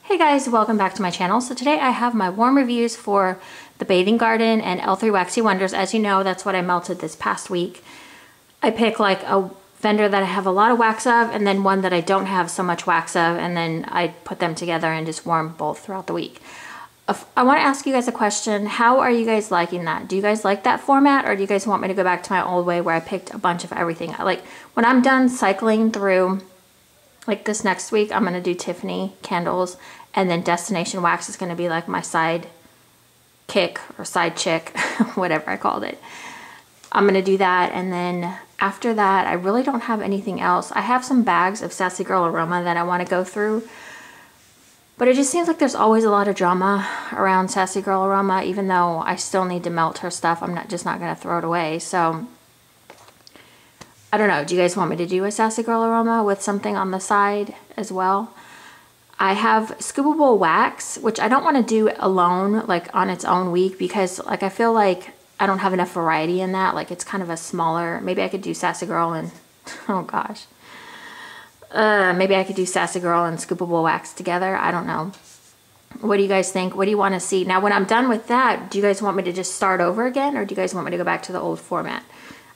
Hey guys, welcome back to my channel. So today I have my warm reviews for the Bathing Garden and L3 Waxy Wonders. As you know, that's what I melted this past week. I pick like a vendor that I have a lot of wax of and then one that I don't have so much wax of, and then I put them together and just warm both throughout the week. I want to ask you guys a question. How are you guys liking that? Do you guys like that format, or do you guys want me to go back to my old way where I picked a bunch of everything? Like when I'm done cycling through, like this next week, I'm going to do Tiffany candles, and then Destination Wax is going to be like my side kick or side chick, whatever I called it. I'm going to do that, and then after that, I really don't have anything else. I have some bags of Sassy Girl Aroma that I want to go through, but it just seems like there's always a lot of drama around Sassy Girl Aroma, even though I still need to melt her stuff. I'm not going to throw it away, so I don't know. Do you guys want me to do a Sassy Girl Aroma with something on the side as well? I have Scoopable Wax, which I don't want to do alone, like on its own week, because like I feel like I don't have enough variety in that. Like it's kind of a smaller, maybe I could do Sassy Girl and, oh gosh. Maybe I could do Sassy Girl and Scoopable Wax together. I don't know. What do you guys think? What do you want to see? Now when I'm done with that, do you guys want me to just start over again, or do you guys want me to go back to the old format?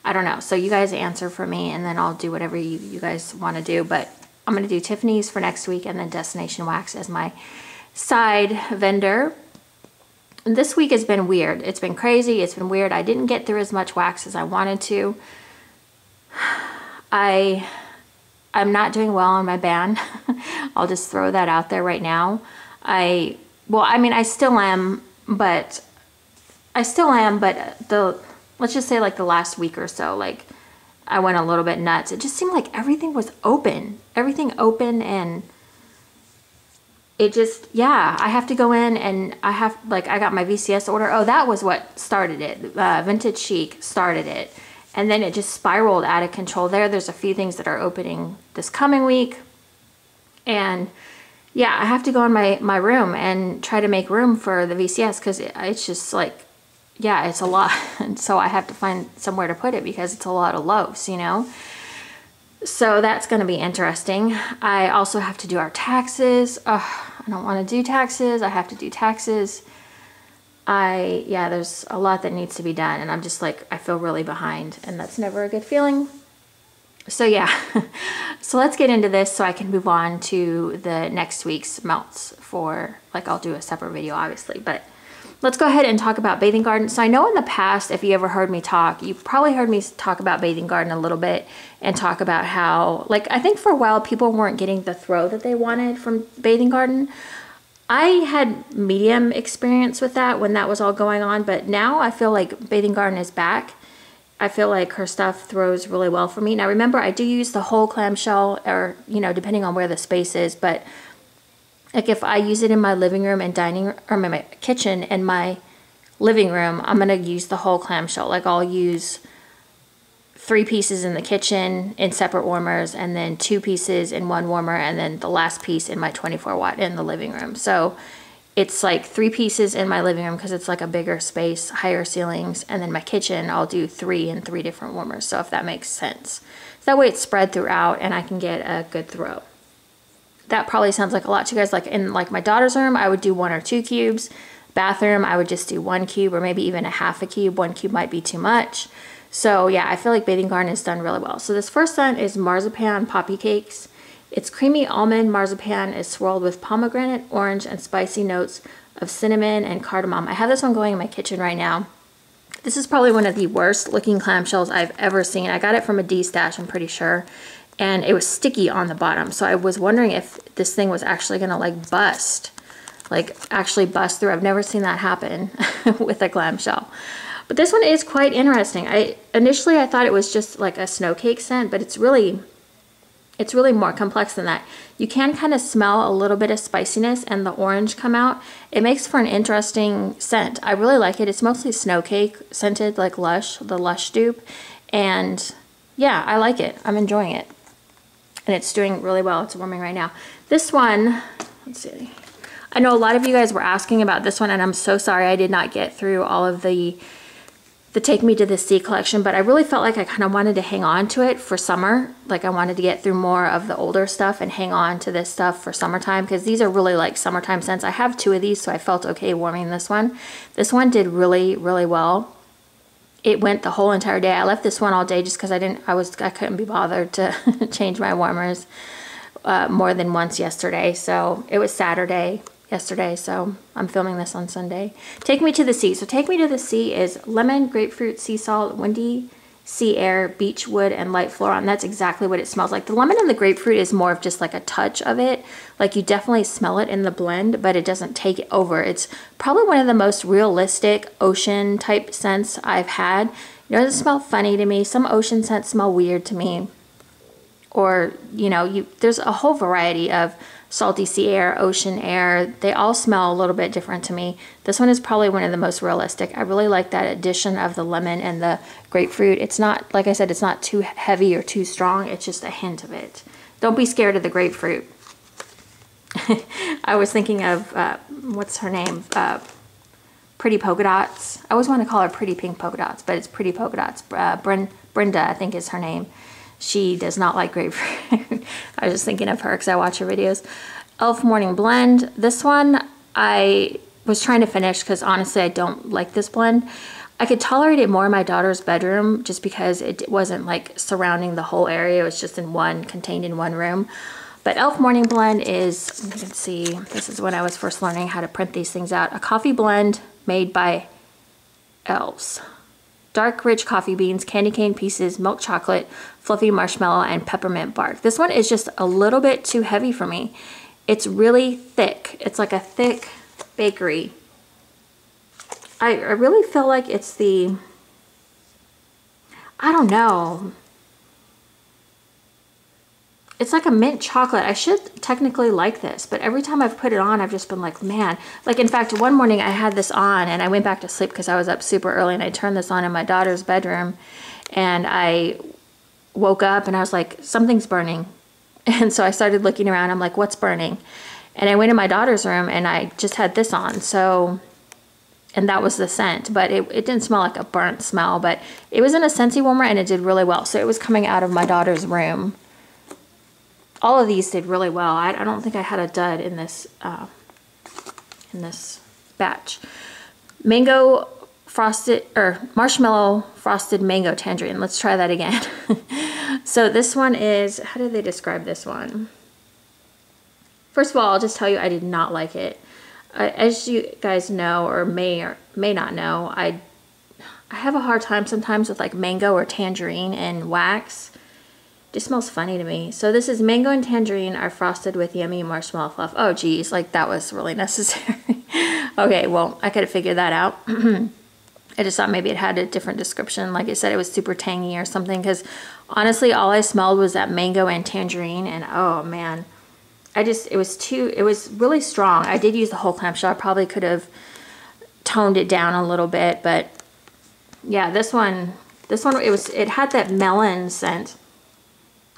I don't know. So you guys answer for me, and then I'll do whatever you guys want to do. But I'm going to do Tiffany's for next week, and then Destination Wax as my side vendor. And this week has been weird. It's been crazy. It's been weird. I didn't get through as much wax as I wanted to. I'm not doing well on my ban. I'll just throw that out there right now. Well, I mean, I still am, but let's just say like the last week or so, like I went a little bit nuts. It just seemed like everything was open. Everything open, and it just, yeah, I have to go in and I got my VCS order. Oh, that was what started it. Vintage Chic started it. And then it just spiraled out of control there. There's a few things that are opening this coming week. And yeah, I have to go in my room and try to make room for the VCS, because it's just like, yeah, it's a lot. And so I have to find somewhere to put it because it's a lot of loaves, you know? So that's going to be interesting. I also have to do our taxes. I don't want to do taxes. I have to do taxes. Yeah, there's a lot that needs to be done, and I'm just like, I feel really behind, and that's never a good feeling. So yeah, so let's get into this so I can move on to the next week's melts for, like, I'll do a separate video obviously, but let's go ahead and talk about Bathing Garden. So I know in the past, if you ever heard me talk, you've probably heard me talk about Bathing Garden a little bit and talk about how, like, I think for a while people weren't getting the throw that they wanted from Bathing Garden. I had medium experience with that when that was all going on, but now I feel like Bathing Garden is back. I feel like her stuff throws really well for me. Now remember, I do use the whole clamshell, or, you know, depending on where the space is, but like if I use it in my living room and dining room, or my kitchen and my living room, I'm going to use the whole clamshell. Like I'll use 3 pieces in the kitchen in separate warmers, and then 2 pieces in one warmer, and then the last piece in my 24 watt in the living room. So it's like 3 pieces in my living room because it's like a bigger space, higher ceilings, and then my kitchen I'll do 3 in 3 different warmers. So if that makes sense. That way it's spread throughout and I can get a good throw. That probably sounds like a lot to you guys. Like in like my daughter's room, I would do 1 or 2 cubes. Bathroom, I would just do 1 cube, or maybe even a half a cube. 1 cube might be too much. So yeah, I feel like Bathing Garden is done really well. So this first one is Marzipan Poppy Cakes. It's creamy almond marzipan is swirled with pomegranate, orange, and spicy notes of cinnamon and cardamom. I have this one going in my kitchen right now. This is probably one of the worst looking clamshells I've ever seen. I got it from a D-stash, I'm pretty sure. And it was sticky on the bottom. So I was wondering if this thing was actually gonna like bust. Like actually bust through. I've never seen that happen with a clamshell. But this one is quite interesting. Initially I thought it was just like a snow cake scent, but it's really more complex than that. You can kind of smell a little bit of spiciness and the orange come out. It makes for an interesting scent. I really like it. It's mostly snow cake scented, like Lush, the Lush dupe. And yeah, I like it. I'm enjoying it. And it's doing really well. It's warming right now. This one, let's see. I know a lot of you guys were asking about this one, and I'm so sorry I did not get through all of the the Take Me to the Sea collection, but I really felt like I kind of wanted to hang on to it for summer. Like I wanted to get through more of the older stuff and hang on to this stuff for summertime, because these are really like summertime scents. I have 2 of these, so I felt okay warming this one. This one did really, really well. It went the whole entire day. I left this one all day just because I couldn't be bothered to change my warmers more than once yesterday. So it was Saturday yesterday, so I'm filming this on Sunday. Take Me to the Sea. So Take Me to the Sea is lemon, grapefruit, sea salt, windy sea air, beech wood, and light floral, and that's exactly what it smells like. The lemon and the grapefruit is more of just like a touch of it. Like you definitely smell it in the blend, but it doesn't take it over. It's probably one of the most realistic ocean type scents I've had. It doesn't smell funny to me. Some ocean scents smell weird to me. Or, you know, there's a whole variety of salty sea air, ocean air. They all smell a little bit different to me. This one is probably one of the most realistic. I really like that addition of the lemon and the grapefruit. It's not, like I said, it's not too heavy or too strong. It's just a hint of it. Don't be scared of the grapefruit. I was thinking of, what's her name? Pretty Polka Dots. I always want to call her Pretty Pink Polka Dots, but it's Pretty Polka Dots. Brenda, I think is her name. She does not like grapefruit. I was just thinking of her because I watch her videos. Elf Morning Blend. This one I was trying to finish because honestly I don't like this blend. I could tolerate it more in my daughter's bedroom just because it wasn't like surrounding the whole area. It was just contained in one room. But Elf Morning Blend is, you can see, this is when I was first learning how to print these things out. A coffee blend made by elves. Dark, rich coffee beans, candy cane pieces, milk chocolate, fluffy marshmallow, and peppermint bark. This one is just a little bit too heavy for me. It's really thick. It's like a thick bakery. I really feel like it's the, I don't know. It's like a mint chocolate. I should technically like this, but every time I've put it on, I've just been like, man. Like, in fact, one morning I had this on and I went back to sleep because I was up super early, and I turned this on in my daughter's bedroom, and I woke up and I was like, something's burning. And so I started looking around. I'm like, what's burning? And I went in my daughter's room and I just had this on. So, and that was the scent, but it didn't smell like a burnt smell, but it was in a Scentsy warmer and it did really well. So it was coming out of my daughter's room. All of these did really well. I don't think I had a dud in this batch. Mango frosted, or marshmallow frosted mango tangerine. Let's try that again. So this one is, how do they describe this one? First of all, I'll just tell you I did not like it. As you guys know, or may not know, I have a hard time sometimes with like mango or tangerine and wax. Just smells funny to me. So this is mango and tangerine are frosted with yummy marshmallow fluff. Oh geez, like that was really necessary. Okay, well, I could have figured that out. I just thought maybe it had a different description. Like I said, it was super tangy or something, because honestly, all I smelled was that mango and tangerine, and oh man. It was really strong. I did use the whole clamshell. I probably could have toned it down a little bit, but yeah, this one, it had that melon scent.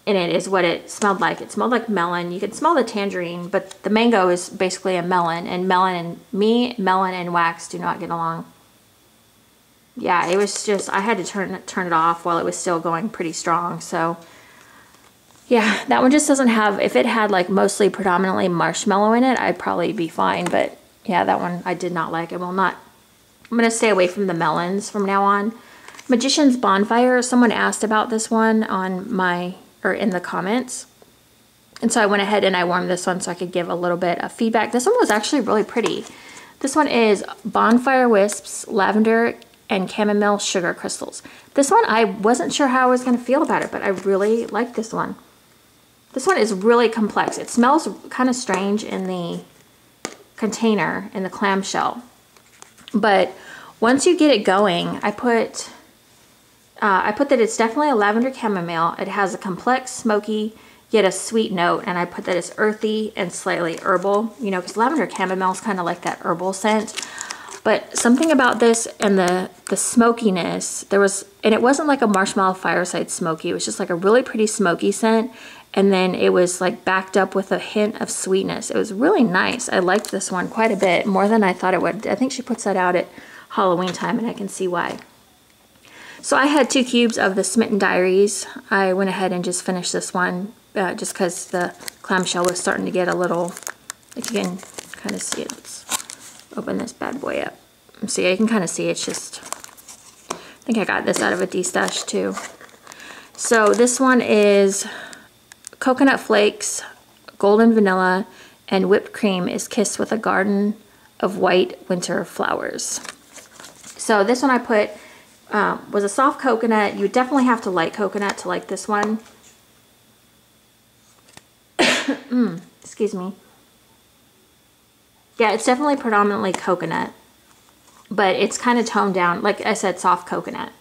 And it is what it smelled like. It smelled like melon. You could smell the tangerine, but the mango is basically a melon. And melon and wax do not get along. Yeah, it was just, I had to turn it off while it was still going pretty strong. So yeah, that one just doesn't have, if it had like mostly predominantly marshmallow in it, I'd probably be fine. But yeah, that one I did not like. I'm going to stay away from the melons from now on. Magician's Bonfire. Someone asked about this one in the comments. And so I went ahead and I warmed this one so I could give a little bit of feedback. This one was actually really pretty. This one is Bonfire Wisps, Lavender, and Chamomile Sugar Crystals. This one, I wasn't sure how I was going to feel about it, but I really like this one. This one is really complex. It smells kind of strange in the container, in the clamshell. But once you get it going, I put that it's definitely a lavender chamomile. It has a complex, smoky, yet a sweet note. And I put that it's earthy and slightly herbal. You know, because lavender chamomile is kind of like that herbal scent. But something about this and the smokiness, and it wasn't like a marshmallow fireside smoky. It was just like a really pretty smoky scent. And then it was like backed up with a hint of sweetness. It was really nice. I liked this one quite a bit, more than I thought it would. I think she puts that out at Halloween time, and I can see why. So I had 2 cubes of the Smitten Diaries. I went ahead and just finished this one just because the clamshell was starting to get a little, if you can kind of see it. Let's open this bad boy up. See, you can kind of see it's just, I think I got this out of a D-stash too. So this one is coconut flakes, golden vanilla, and whipped cream is kissed with a garden of white winter flowers. So this one I put was a soft coconut. You definitely have to like coconut to like this one. Excuse me. Yeah, it's definitely predominantly coconut, but it's kind of toned down. Like I said, soft coconut.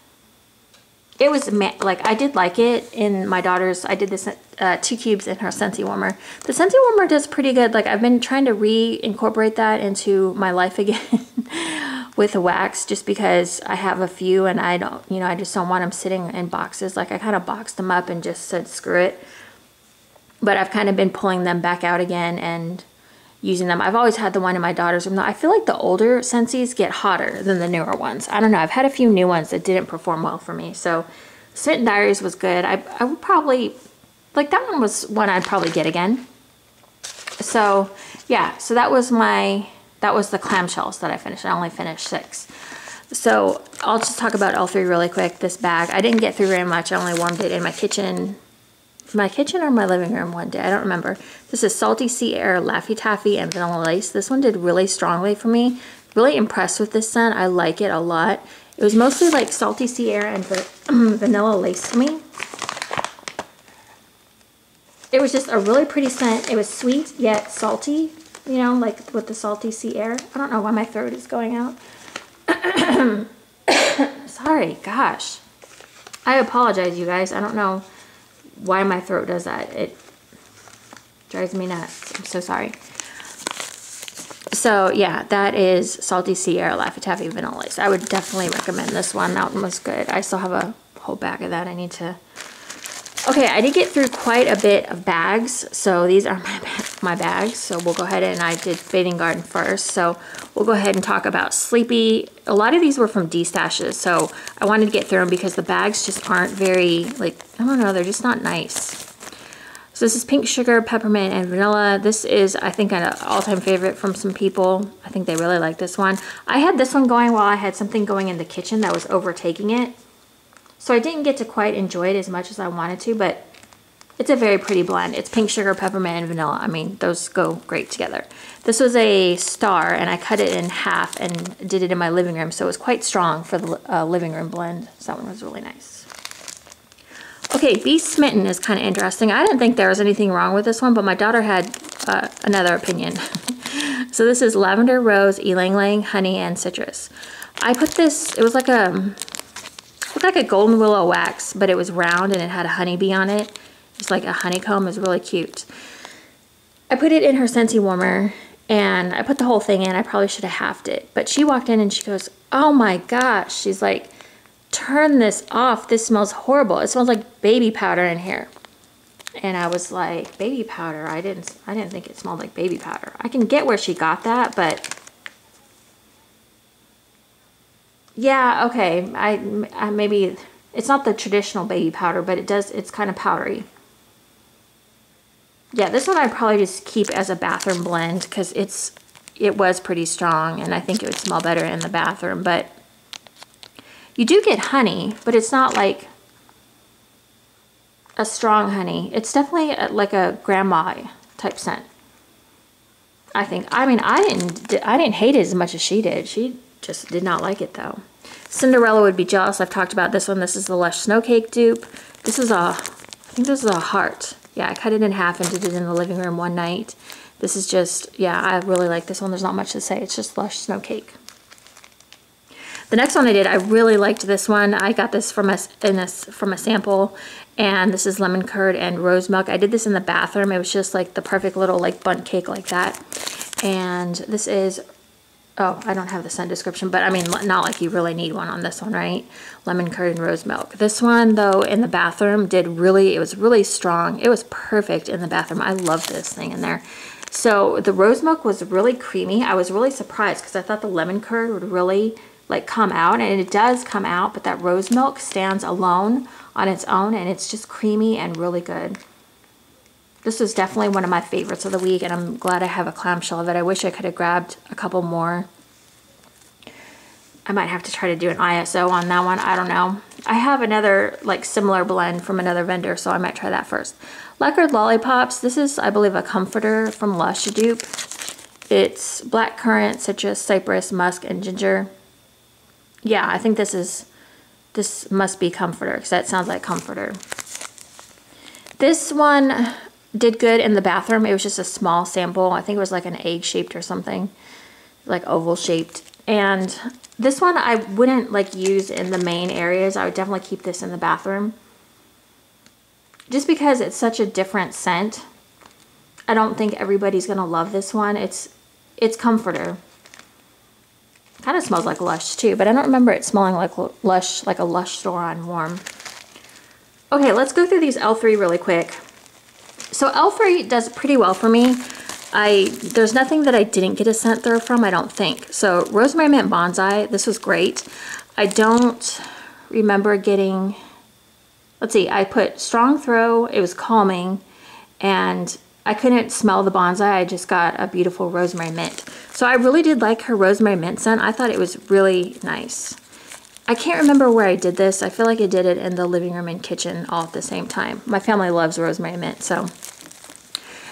It was, like, I did like it in my daughter's, I did this 2 cubes in her Scentsy warmer. The Scentsy warmer does pretty good. Like, I've been trying to reincorporate that into my life again with the wax, just because I have a few and I don't, you know, I just don't want them sitting in boxes. Like, I kind of boxed them up and just said, screw it. But I've kind of been pulling them back out again and using them. I've always had the one in my daughter's room. I feel like the older Scentsy's get hotter than the newer ones. I don't know. I've had a few new ones that didn't perform well for me. So Smitten Diaries was good. I would probably, like, that one was one I'd probably get again. So yeah, so that was the clamshells that I finished. I only finished 6. So I'll just talk about all 3 really quick. This bag, I didn't get through very much. I only warmed it in my kitchen or my living room one day. I don't remember. This is Salty Sea Air, Laffy Taffy, and Vanilla Lace. This one did really strongly for me. Really impressed with this scent. I like it a lot. It was mostly like Salty Sea Air and Vanilla Lace to me. It was just a really pretty scent. It was sweet yet salty, you know, like with the Salty Sea Air. I don't know why my throat is going out. Sorry, gosh. I apologize, you guys. I don't know why my throat does that. It drives me nuts. I'm so sorry. So yeah, that is Salty Sea Air, Laffy Taffy, Vanilla Lace. I would definitely recommend this one. That one was good. I still have a whole bag of that I need to... Okay, I did get through quite a bit of bags. So these are my bags. So we'll go ahead and I did Bathing Garden first. So we'll go ahead and talk about Sleepy. A lot of these were from D-stashes. So I wanted to get through them because the bags just aren't very, like, I don't know, they're just not nice. So this is Pink Sugar, Peppermint, and Vanilla. This is, I think, an all-time favorite from some people. I think they really like this one. I had this one going while I had something going in the kitchen that was overtaking it. So I didn't get to quite enjoy it as much as I wanted to, but it's a very pretty blend. It's Pink Sugar, Peppermint, and Vanilla. I mean, those go great together. This was a star, and I cut it in half and did it in my living room, so it was quite strong for the living room blend. So that one was really nice. Okay, Be Smitten is kind of interesting. I didn't think there was anything wrong with this one, but my daughter had another opinion. So this is Lavender, Rose, Ylang Ylang, Honey, and Citrus. I put this, it was like a... looked like a golden willow wax, but it was round and it had a honeybee on it. It's like a honeycomb. It was really cute. I put it in her Scentsy warmer and I put the whole thing in. I probably should have halved it. But she walked in and she goes, oh my gosh. She's like, turn this off. This smells horrible. It smells like baby powder in here. And I was like, baby powder? I didn't think it smelled like baby powder. I can get where she got that, but... yeah, okay, I maybe, it's not the traditional baby powder, but it's kind of powdery. Yeah, this one I'd probably just keep as a bathroom blend because it was pretty strong and I think it would smell better in the bathroom, but you do get honey, but it's not like a strong honey. It's definitely like a grandma type scent, I think. I mean, I didn't hate it as much as she did. She just did not like it though. Cinderella would be jealous. I've talked about this one. This is the Lush Snow Cake dupe. This is I think this is a heart. Yeah, I cut it in half and did it in the living room one night. This is just, yeah, I really like this one. There's not much to say. It's just Lush Snow Cake. The next one I did, I really liked this one. I got this from a sample, and this is lemon curd and rose milk. I did this in the bathroom. It was just like the perfect little like bundt cake like that. And this is, oh, I don't have the scent description, but I mean, not like you really need one on this one, right? Lemon curd and rose milk. This one, though, in the bathroom it was really strong. It was perfect in the bathroom. I love this thing in there. So the rose milk was really creamy. I was really surprised because I thought the lemon curd would really like come out, and it does come out, but that rose milk stands alone on its own, and it's just creamy and really good. This was definitely one of my favorites of the week, and I'm glad I have a clamshell of it. I wish I could have grabbed a couple more. I might have to try to do an ISO on that one. I don't know. I have another like similar blend from another vendor, so I might try that first. Lacquered Lollipops. This is, I believe, a comforter from Lush dupe. It's blackcurrant, citrus, cypress, musk, and ginger. Yeah, I think this must be comforter, because that sounds like comforter. This one did good in the bathroom. It was just a small sample. I think it was like an egg shaped or something, like oval shaped. And this one I wouldn't like use in the main areas. I would definitely keep this in the bathroom, just because it's such a different scent. I don't think everybody's gonna love this one. It's comforter. Kind of smells like Lush too, but I don't remember it smelling like Lush, like a Lush store on Warm. Okay, let's go through these L3 really quick. So L3 does pretty well for me. There's nothing that I didn't get a scent throw from, I don't think. So Rosemary Mint Bonsai, this was great. I don't remember getting, let's see, I put strong throw, it was calming, and I couldn't smell the bonsai. I just got a beautiful rosemary mint. So I really did like her rosemary mint scent. I thought it was really nice. I can't remember where I did this. I feel like I did it in the living room and kitchen all at the same time. My family loves rosemary mint, so.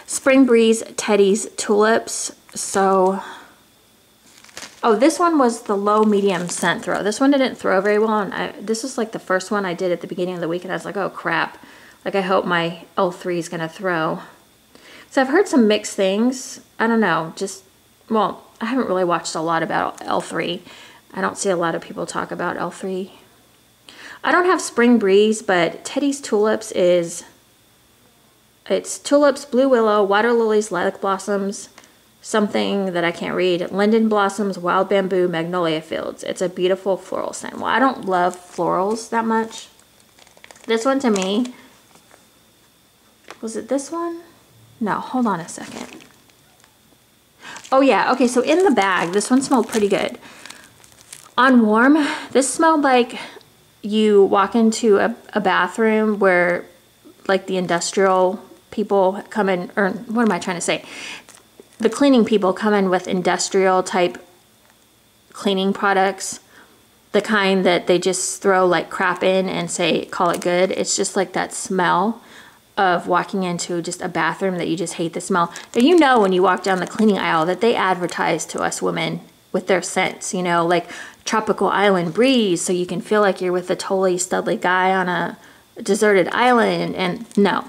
Spring Breeze Teddy's Tulips. So, oh, this one was the low medium scent throw. This one didn't throw very well, and this was like the first one I did at the beginning of the week, and I was like, oh crap. Like, I hope my L3 is gonna throw. So I've heard some mixed things. I don't know, just, well, I haven't really watched a lot about L3. I don't see a lot of people talk about L3. I don't have Spring Breeze, but Teddy's Tulips is, it's tulips, blue willow, water lilies, lilac blossoms, something that I can't read, linden blossoms, wild bamboo, magnolia fields. It's a beautiful floral scent. Well, I don't love florals that much. This one to me, was it this one? No, hold on a second. Oh yeah, okay, so in the bag, this one smelled pretty good. On Warm, this smelled like you walk into a bathroom where like the industrial people come in, or what am I trying to say? The cleaning people come in with industrial type cleaning products, the kind that they just throw like crap in and say, call it good. It's just like that smell of walking into just a bathroom that you just hate the smell. Now, you know, when you walk down the cleaning aisle that they advertise to us women with their scents, you know, like tropical island breeze, so you can feel like you're with a totally studly guy on a deserted island. And no,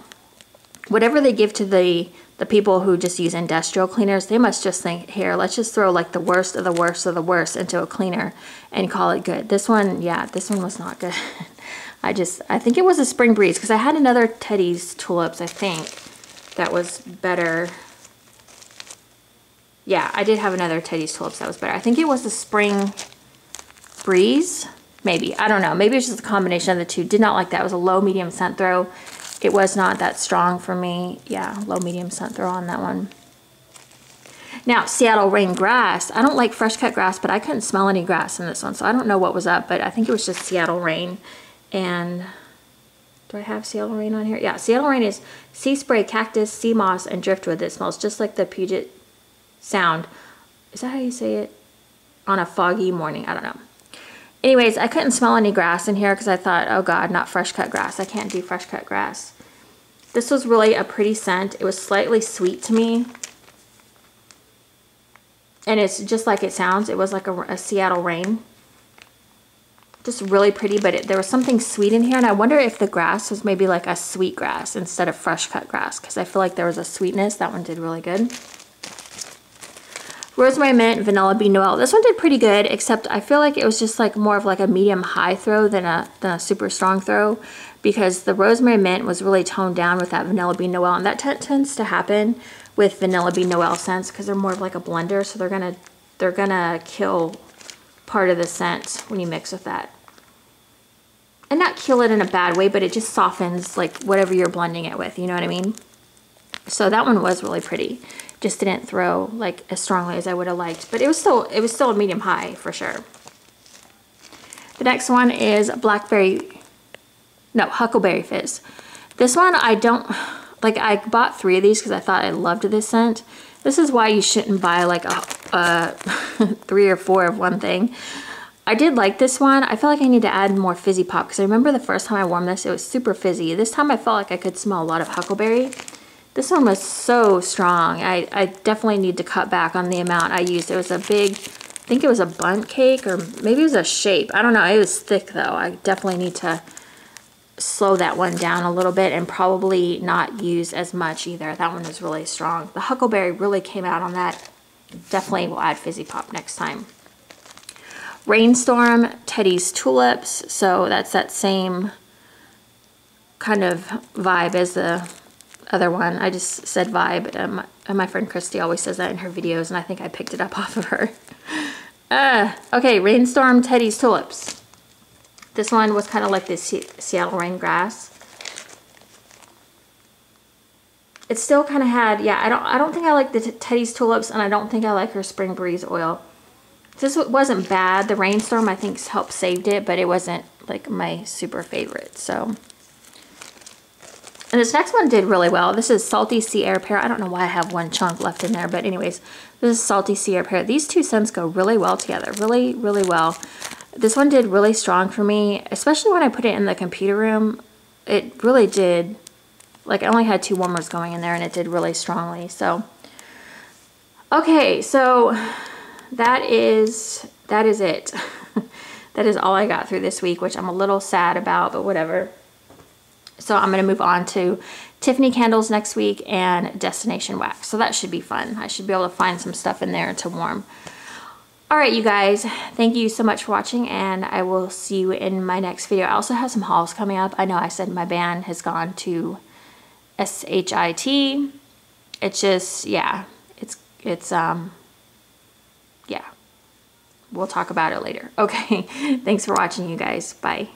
whatever they give to the people who just use industrial cleaners, they must just think, here, let's just throw like the worst of the worst of the worst into a cleaner and call it good. This one, yeah, this one was not good. I think it was a Spring Breeze, because I had another Teddy's Tulips, I think, that was better. Yeah, I did have another Teddy's Tulips that was better. I think it was the Spring Breeze, maybe. I don't know. Maybe it's just a combination of the two. Did not like that. It was a low medium scent throw. It was not that strong for me. Yeah, low medium scent throw on that one. Now, Seattle Rain Grass. I don't like fresh cut grass, but I couldn't smell any grass in this one, so I don't know what was up, but I think it was just Seattle Rain. And do I have Seattle Rain on here? Yeah, Seattle Rain is sea spray, cactus, sea moss, and driftwood. It smells just like the Puget Sound. Is that how you say it? On a foggy morning. I don't know. Anyways, I couldn't smell any grass in here because I thought, oh God, not fresh cut grass. I can't do fresh cut grass. This was really a pretty scent. It was slightly sweet to me. And it's just like it sounds. It was like a Seattle Rain. Just really pretty, but there was something sweet in here, and I wonder if the grass was maybe like a sweet grass instead of fresh cut grass, because I feel like there was a sweetness. That one did really good. Rosemary Mint Vanilla Bean Noel. This one did pretty good, except I feel like it was just like more of like a medium high throw than a super strong throw, because the Rosemary Mint was really toned down with that Vanilla Bean Noel, and that tends to happen with Vanilla Bean Noel scents because they're more of like a blender, so they're gonna kill part of the scent when you mix with that. And not kill it in a bad way, but it just softens like whatever you're blending it with, you know what I mean? So that one was really pretty. Just didn't throw like as strongly as I would have liked, but it was still a medium high for sure. The next one is Huckleberry Fizz. This one I don't, like I bought 3 of these because I thought I loved this scent. This is why you shouldn't buy like a 3 or 4 of one thing. I did like this one. I feel like I need to add more fizzy pop because I remember the first time I warmed this, it was super fizzy. This time I felt like I could smell a lot of huckleberry. This one was so strong. I definitely need to cut back on the amount I used. It was a big, I think it was a bundt cake or maybe it was a shape. I don't know. It was thick though. I definitely need to slow that one down a little bit and probably not use as much either. That one was really strong. The huckleberry really came out on that. Definitely will add fizzy pop next time. Rainstorm Teddy's Tulips. So that's that same kind of vibe as the other one. I just said vibe. And my friend Christy always says that in her videos, and I think I picked it up off of her. Okay, Rainstorm Teddy's Tulips. This one was kind of like this Seattle rain grass. It still kind of had, yeah, I don't think I like the Teddy's Tulips, and I don't think I like her Spring Breeze oil. This wasn't bad. The Rainstorm I think helped saved it, but it wasn't like my super favorite. So, and this next one did really well. This is Salty Sea Air Pear. I don't know why I have one chunk left in there, but anyways, this is Salty Sea Air Pear. These two scents go really well together, really, really well. This one did really strong for me, especially when I put it in the computer room. It really did, like I only had 2 warmers going in there and it did really strongly. So, okay, so that is it. That is all I got through this week, which I'm a little sad about, but whatever. So I'm gonna move on to Tiffany candles next week and Destination Wax. So that should be fun. I should be able to find some stuff in there to warm. All right, you guys, thank you so much for watching, and I will see you in my next video. I also have some hauls coming up. I know I said my band has gone to SHIT. It's just, yeah, yeah. We'll talk about it later. Okay, thanks for watching, you guys. Bye.